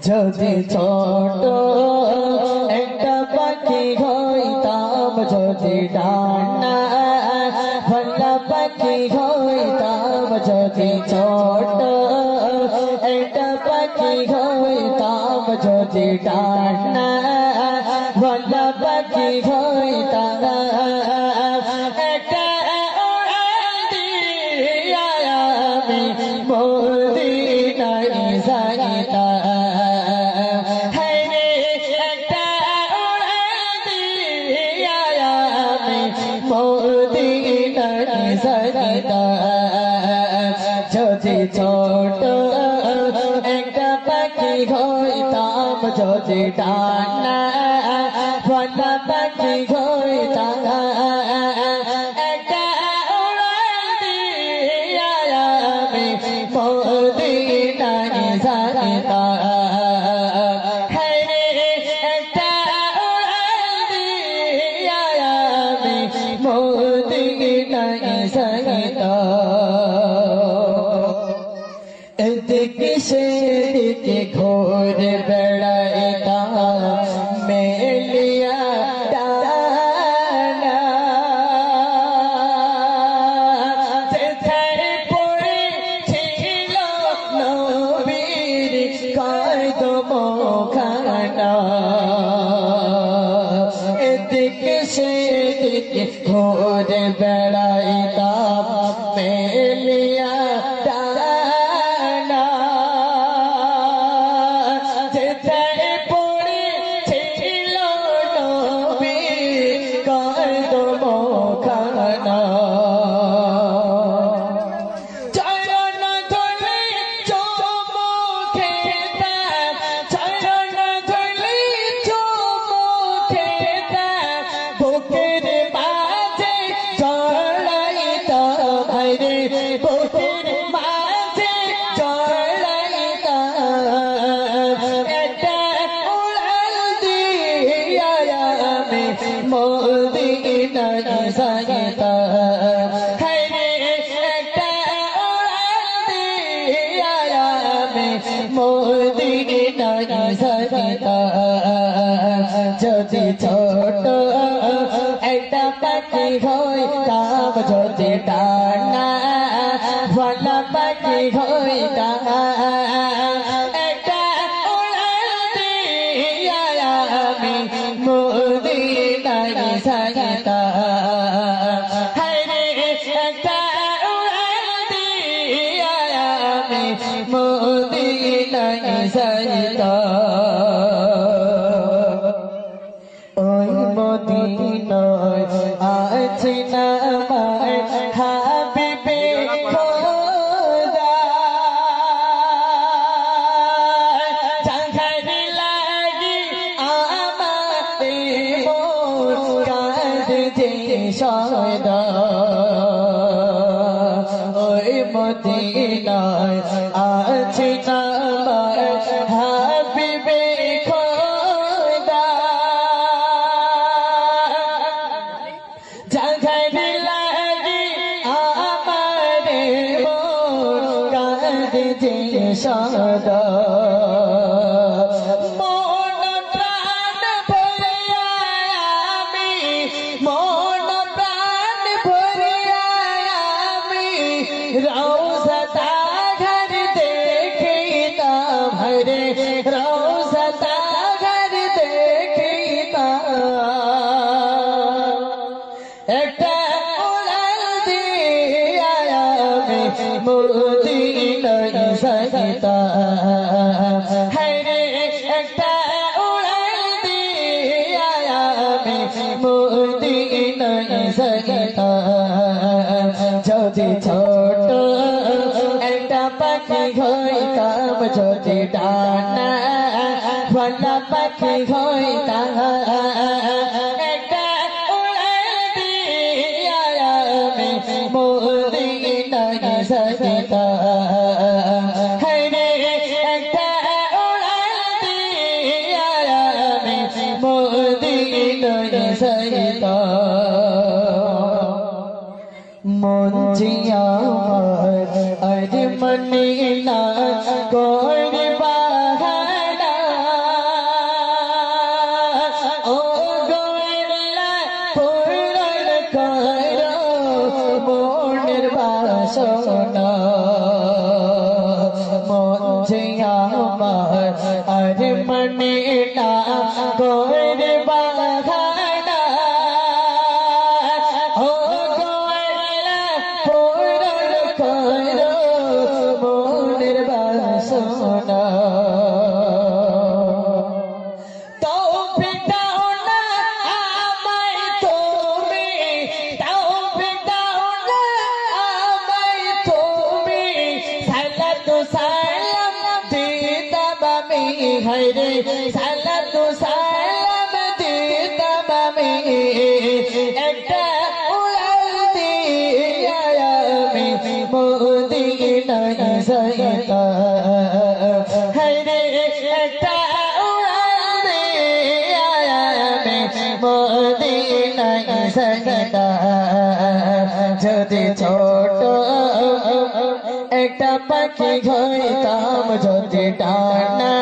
যদি ছোট একটা পাখি হইতাম, যদি ডানা ভাল্লা পাখি হইতাম, যদি ছোট একটা পাখি হইতাম, যদি ডানা ভাল্লা পাখি হইতাম, একটা উড়াল দিয়া আমি মদিনায় যাইতাম। যদি ছোট একটা পাখি হইতাম, যদি ডানা ভাল্লা পাখি হইতাম, একটা উড়াল দিয়া আমি মদিনায় যাইতাম। একটা উড়াল দিয়া আমি মদিনায় যাইতাম। এদিকে সেদিকে ঘুরে বেড়াইতাম, মেলিয়া ডানা, যেথায় পড়েছিল নবীর কদমখানা। এদিকে সেদিকে ঘুরে বেড়াইতাম, মেলিয়া ডানা, যেথায় পড়েছিল নবীর কদমখানা। চরণ ধুলি চুমু খেতাম, চরণ ধুলি চুমু খেতাম, বুকের মাঝে জড়াইতাম, হায়রে বুকের মাঝে জড়াইতাম। একটা উড়াল দিয়া আমি মদিনায় যাইতাম। হায়রে একটা উড়াল দিয়া আমি মদিনায় যাইতাম। যদি ছোট একটা পাখি হইতাম, যদি ডানা ভাল্লা পাখি হইতাম, একটা উড়াল দিয়া আমি মদিনায় যাইতাম। হায়রে একটা উড়াল দিয়া আমি মদিনায় যাইতাম। ওই মদিনায় আছে না আমার হাবিবে খোদা, যাহার লাগি আমার মন কাঁদছে সদা। ওই মদিনায় আছে না আমার হাবিবে খোদা, যাহার লাগি আমার মন কাঁদছে সদা। মন প্রাণ ভরিয়া আমি, মন প্রাণ ভরিয়া আমি রওজা তাহার দেখিতাম, হরে রওজা তাহার দেখিতাম। একটা উড়াল দিয়া আমি মদিনায় যাইতাম। হায়রে একটা উড়াল দিয়া আমি মদিনায় যাইতাম। যদি ছোট একটা পাখি হইতাম, যদি ডানা ভাল্লা পাখি হইতাম, একটা উড়াল দিয়া আমি মদিনায় যাইতাম। হায়রে একটা উড়াল দিয়া আমি মদিনায় যাইতাম। মন জিয়া আর মনে না করে বাহানা, আমার আর মনে না করে বাহানা ও গোয়ালা পূরণ করো মনের বাসনা হরে সালাতু সালাম দিতাম আমি একটা উড়াল দিয়া আমি মদিনায় যাইতাম হরে একটা উড়াল দিয়া আমি মদিনায় যাইতাম যদি ছোট একটা পাখি হইতাম যদি ডানা